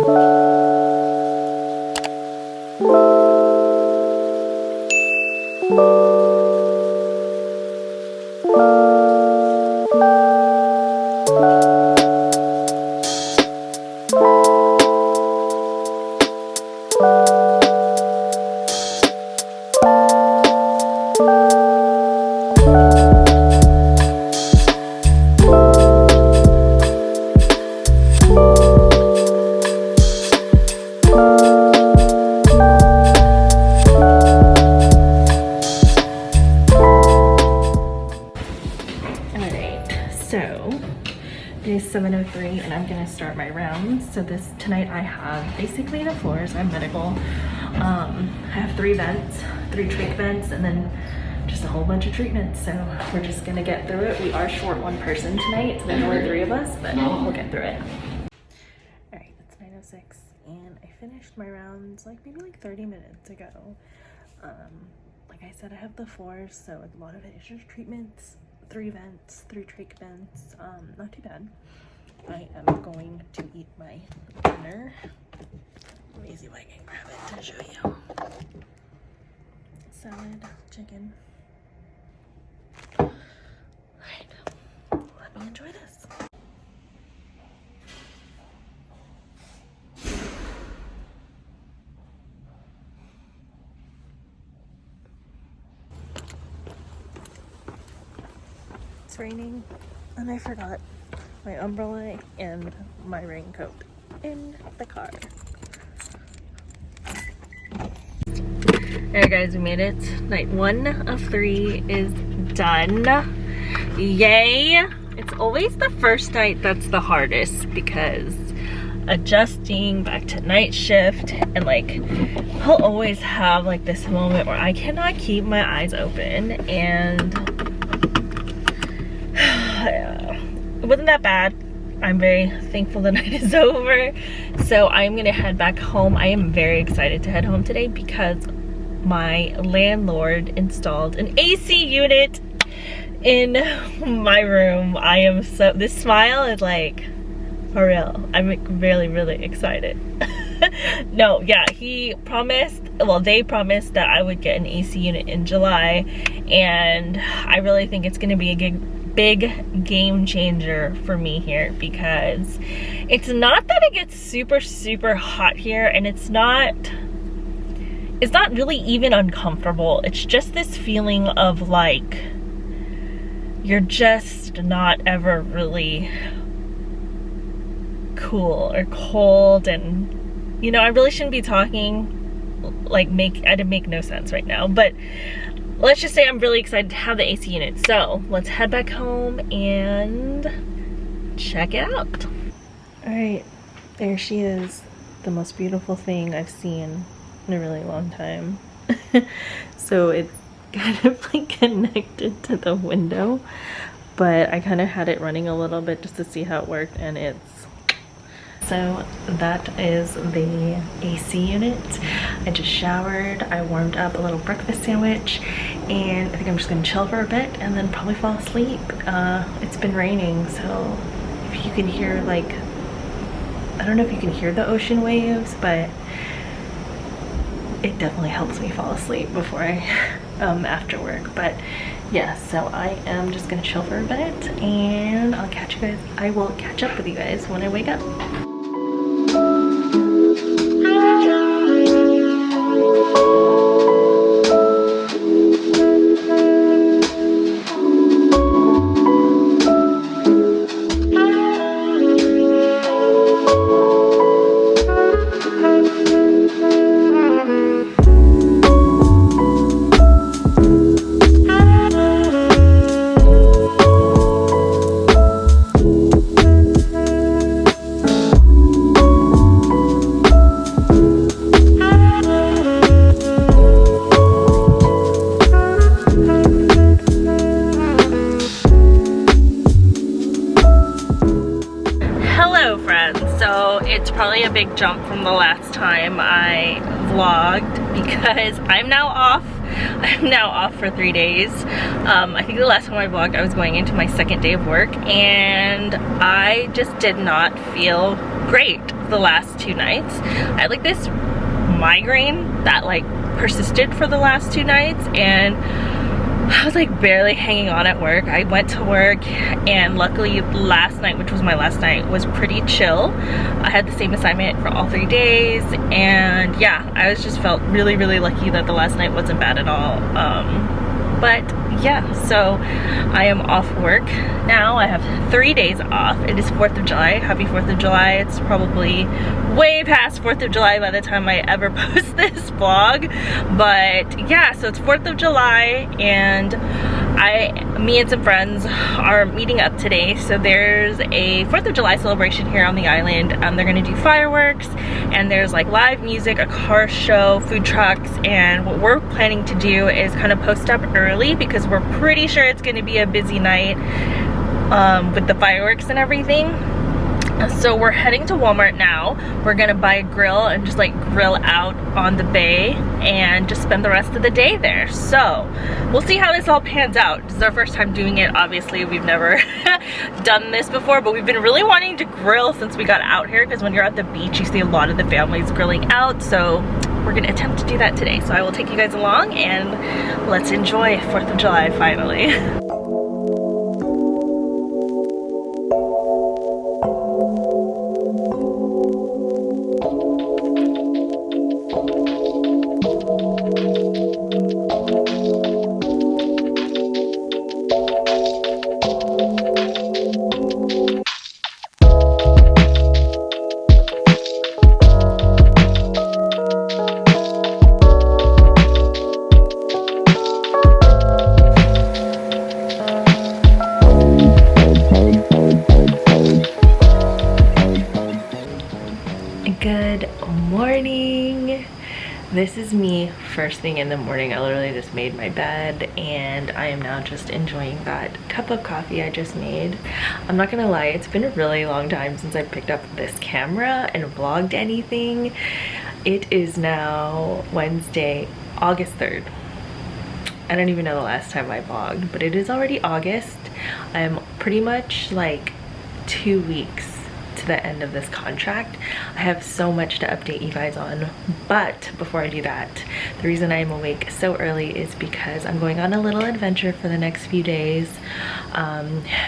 It is 7:03 and I'm gonna start my rounds. So tonight I have basically the floors. I'm medical. I have 3 vents, 3 trach vents, and then just a whole bunch of treatments. So we're just gonna get through it. We are short 1 person tonight, so there's only 3 of us, but we'll get through it. All right, it's 9:06 and I finished my rounds maybe 30 minutes ago. Like I said, I have the floors, so a lot of it is just treatments. 3 vents, 3 trach vents, not too bad. I am going to eat my dinner. Let me see if I can grab it to show you. Salad, chicken. Alright, let me enjoy this. It's raining and I forgot my umbrella and my raincoat in the car. Alright guys, we made it. Night 1 of 3 is done. Yay! It's always the first night that's the hardest because adjusting back to night shift, and I'll always have this moment where I cannot keep my eyes open, and it wasn't that bad. I'm very thankful the night is over. So I'm gonna head back home. I am very excited to head home today because my landlord installed an AC unit in my room. I am so, this smile is for real. I'm really excited. No, yeah, he promised, well, they promised that I would get an AC unit in July, and I really think it's gonna be a big game changer for me here, because it's not that it gets super hot here, and it's not really even uncomfortable. It's just this feeling of you're just not ever really cool or cold, and I really shouldn't be talking I'd make no sense right now, but let's just say I'm really excited to have the AC unit. So let's head back home and check it out. All right, there she is, the most beautiful thing I've seen in a really long time. So it's kind of connected to the window, but I kind of had it running a little bit just to see how it worked, and it's so that is the AC unit. I just showered, I warmed up a little breakfast sandwich, and I think I'm just gonna chill for a bit and then probably fall asleep. It's been raining, so if you can hear I don't know if you can hear the ocean waves, but it definitely helps me fall asleep before I after work. But yeah, so I am just gonna chill for a bit, and I will catch up with you guys when I wake up. It's probably a big jump from the last time I vlogged because I'm now off. I'm now off for 3 days. I think the last time I vlogged I was going into my 2nd day of work, and I just did not feel great the last 2 nights. I had like this migraine that like persisted for the last 2 nights, and I was like barely hanging on at work. I went to work, and luckily last night, which was my last night, was pretty chill. I had the same assignment for all 3 days, and yeah, I just felt really, really lucky that the last night wasn't bad at all. But yeah, so I am off work now. I have 3 days off. It is 4th of July. Happy 4th of July. It's probably way past 4th of July by the time I ever post this vlog. But yeah, so it's 4th of July, and me and some friends are meeting up today. So there's a 4th of July celebration here on the island. They're gonna do fireworks, and there's like live music, a car show, food trucks, and what we're planning to do is kind of post up early because we're pretty sure it's gonna be a busy night with the fireworks and everything. So we're heading to Walmart now. We're gonna buy a grill and just like grill out on the bay and just spend the rest of the day there. So we'll see how this all pans out. This is our first time doing it. Obviously, we've never done this before, but we've been really wanting to grill since we got out here, because when you're at the beach, you see a lot of the families grilling out. So we're gonna attempt to do that today. So I will take you guys along, and let's enjoy 4th of July finally. Good morning. This is me first thing in the morning. I literally just made my bed, and I am now just enjoying that cup of coffee I just made. I'm not gonna lie, it's been a really long time since I picked up this camera and vlogged anything. It is now Wednesday, August 3rd. I don't even know the last time I vlogged, but it is already August. I'm pretty much like 2 weeks to the end of this contract. I have so much to update you guys on, but before I do that, the reason I'm awake so early is because I'm going on a little adventure for the next few days.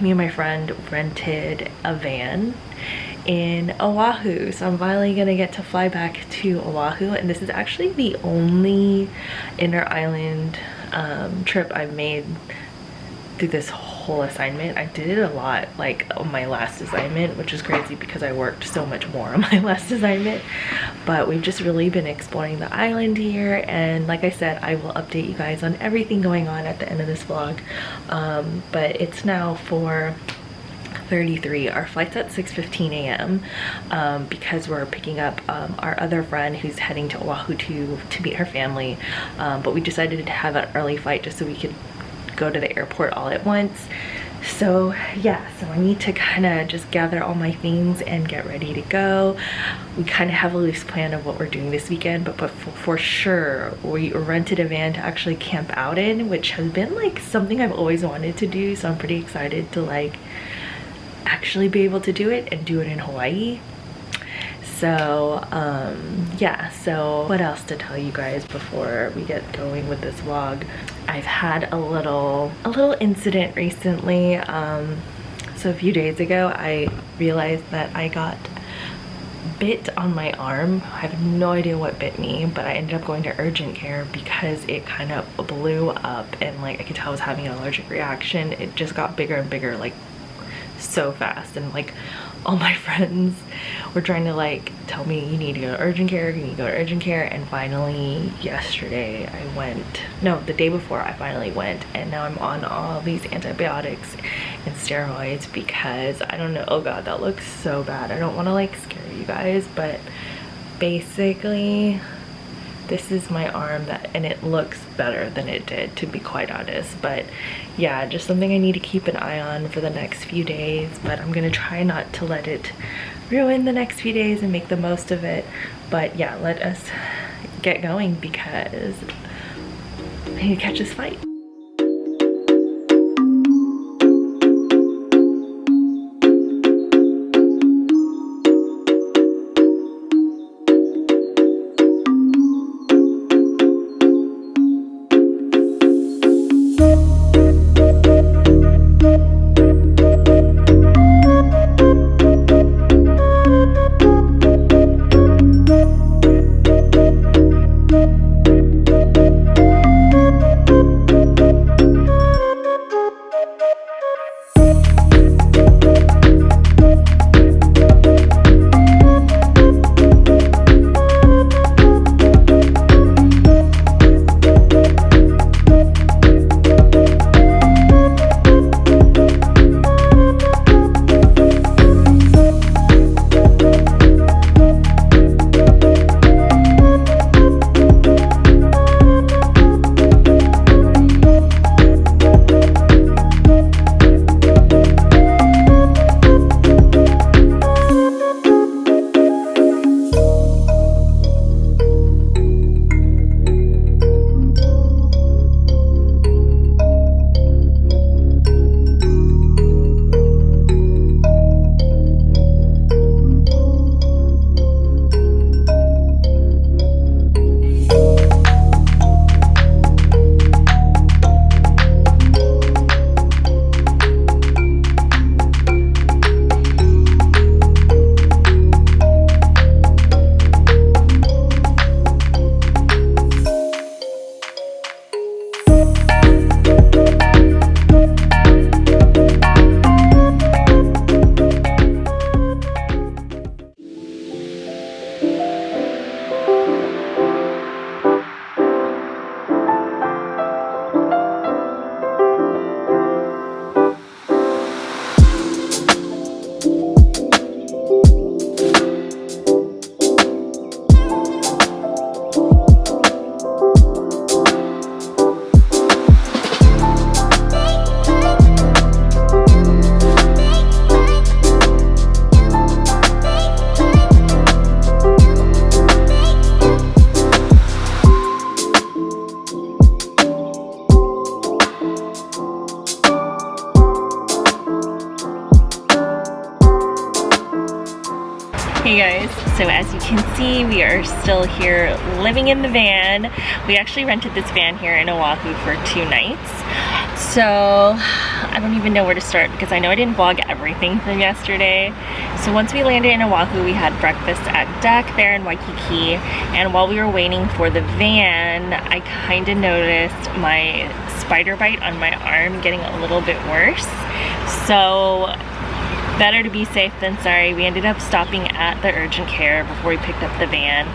Me and my friend rented a van in Oahu, so I'm finally gonna get to fly back to Oahu, and this is actually the only inner island trip I've made through this whole assignment. I did it a lot like on my last assignment, which is crazy because I worked so much more on my last assignment, but we've just really been exploring the island here, and like I said, I will update you guys on everything going on at the end of this vlog. But it's now 4:33. Our flight's at 6:15 a.m. Because we're picking up our other friend who's heading to Oahu to meet her family, but we decided to have an early flight just so we could go to the airport all at once. So yeah, so I need to kind of just gather all my things and get ready to go. We kind of have a loose plan of what we're doing this weekend, but for sure we rented a van to actually camp out in, which has been like something I've always wanted to do, so I'm pretty excited to like actually be able to do it and do it in Hawaii. So yeah, so what else to tell you guys before we get going with this vlog? I've had a little incident recently. So a few days ago I realized that I got bit on my arm. I have no idea what bit me, but I ended up going to urgent care because it kind of blew up, and like I could tell I was having an allergic reaction. It just got bigger and bigger like so fast, and like all my friends were trying to like tell me, you need to go to urgent care, you need to go to urgent care, and finally yesterday I went, no, the day before I finally went, and now I'm on all these antibiotics and steroids because I don't know, oh god, that looks so bad. I don't want to like scare you guys, but basically this is my arm, and it looks better than it did, to be quite honest. But yeah, just something I need to keep an eye on for the next few days, but I'm gonna try not to let it ruin the next few days and make the most of it. But yeah, let us get going because I need to catch this flight. can see, we are still here living in the van. We actually rented this van here in Oahu for 2 nights. So I don't even know where to start because I know I didn't vlog everything from yesterday. So once we landed in Oahu, we had breakfast at Deck there in Waikiki. And while we were waiting for the van, I kind of noticed my spider bite on my arm getting a little bit worse. So better to be safe than sorry. We ended up stopping at the urgent care before we picked up the van.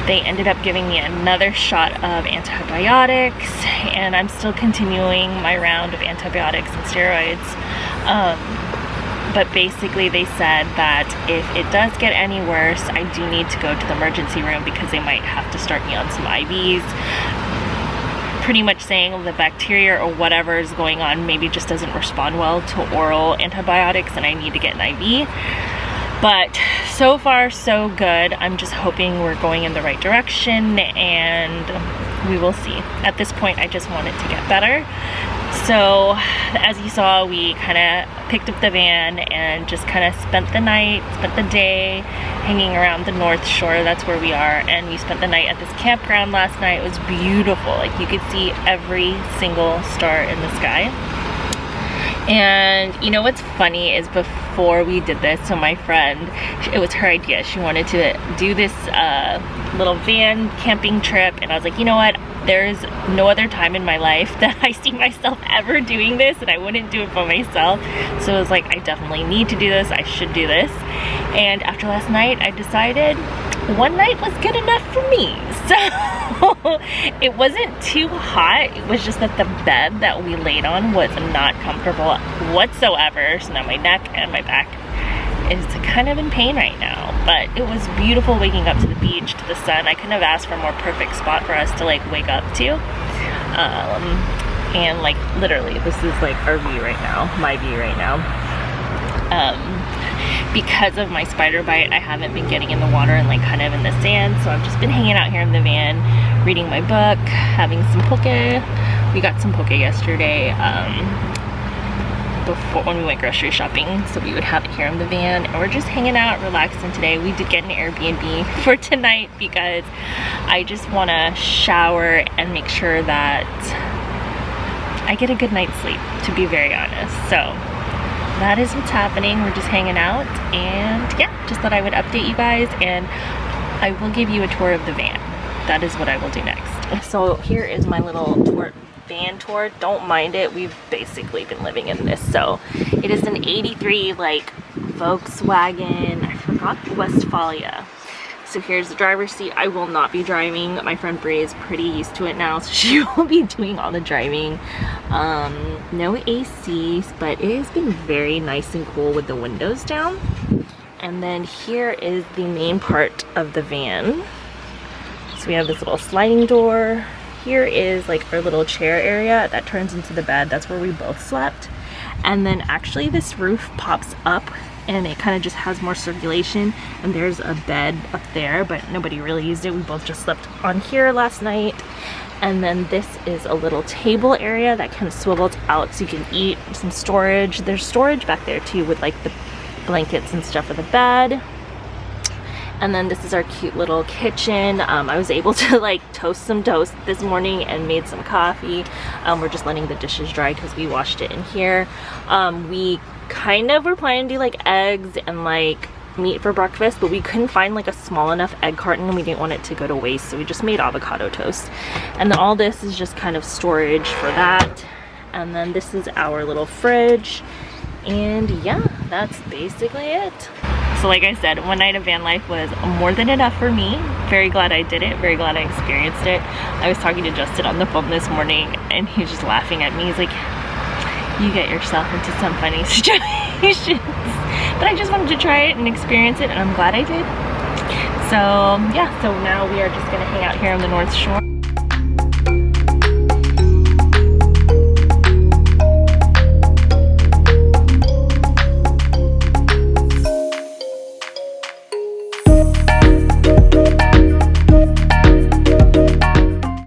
They ended up giving me another shot of antibiotics, and I'm still continuing my round of antibiotics and steroids. But basically they said that if it does get any worse, I do need to go to the emergency room because they might have to start me on some IVs. Pretty much saying the bacteria or whatever is going on maybe just doesn't respond well to oral antibiotics and I need to get an IV. But so far so good. I'm just hoping we're going in the right direction and we will see. At this point I just want it to get better. So as you saw, we kind of picked up the van and just kind of spent the night, spent the day hanging around the North Shore. That's where we are. And we spent the night at this campground last night. It was beautiful. Like you could see every single star in the sky. And you know what's funny is before we did this, so my friend, it was her idea. She wanted to do this little van camping trip, and I was like, you know what? There's no other time in my life that I see myself ever doing this, and I wouldn't do it by myself. So I was like, I definitely need to do this. I should do this. And after last night, I decided one night was good enough for me. So it wasn't too hot. It was just that the bed that we laid on was not comfortable whatsoever. So now my neck and my back is kind of in pain right now. But it was beautiful waking up to the beach, to the sun. I couldn't have asked for a more perfect spot for us to like wake up to. And like literally, this is like our view right now, my view right now. Because of my spider bite, I haven't been getting in the water and like kind of in the sand, so I've just been hanging out here in the van, reading my book, having some poke. We got some poke yesterday before when we went grocery shopping, so we would have it here in the van, and we're just hanging out, relaxing today. We did get an Airbnb for tonight because I just want to shower and make sure that I get a good night's sleep, to be very honest. So that is what's happening. We're just hanging out, and yeah, just thought I would update you guys, and I will give you a tour of the van. That is what I will do next. So here is my little van tour. Don't mind it. We've basically been living in this. So it is an 83 like Volkswagen, I forgot the Westfalia. So here's the driver's seat. I will not be driving. My friend Brie is pretty used to it now, so she will be doing all the driving. No AC, but it has been very nice and cool with the windows down. And then here is the main part of the van. So we have this little sliding door. Here is like our little chair area that turns into the bed. That's where we both slept. And then actually this roof pops up and it kind of just has more circulation, and there's a bed up there, but nobody really used it. We both just slept on here last night. And then this is a little table area that kind of swivels out so you can eat, some storage. There's storage back there too with like the blankets and stuff for the bed. And then this is our cute little kitchen. I was able to like toast some toast this morning and made some coffee. We're just letting the dishes dry because we washed it in here. We kind of were planning to do like eggs and like meat for breakfast, but we couldn't find like a small enough egg carton and we didn't want it to go to waste, so we just made avocado toast. And then all this is just kind of storage for that. And then this is our little fridge. And yeah, that's basically it. So like I said, one night of van life was more than enough for me. Very glad I did it, very glad I experienced it. I was talking to Justin on the phone this morning and he was just laughing at me. He's like, you get yourself into some funny situations. But I just wanted to try it and experience it, and I'm glad I did. So yeah, so now we are just gonna hang out here on the North Shore.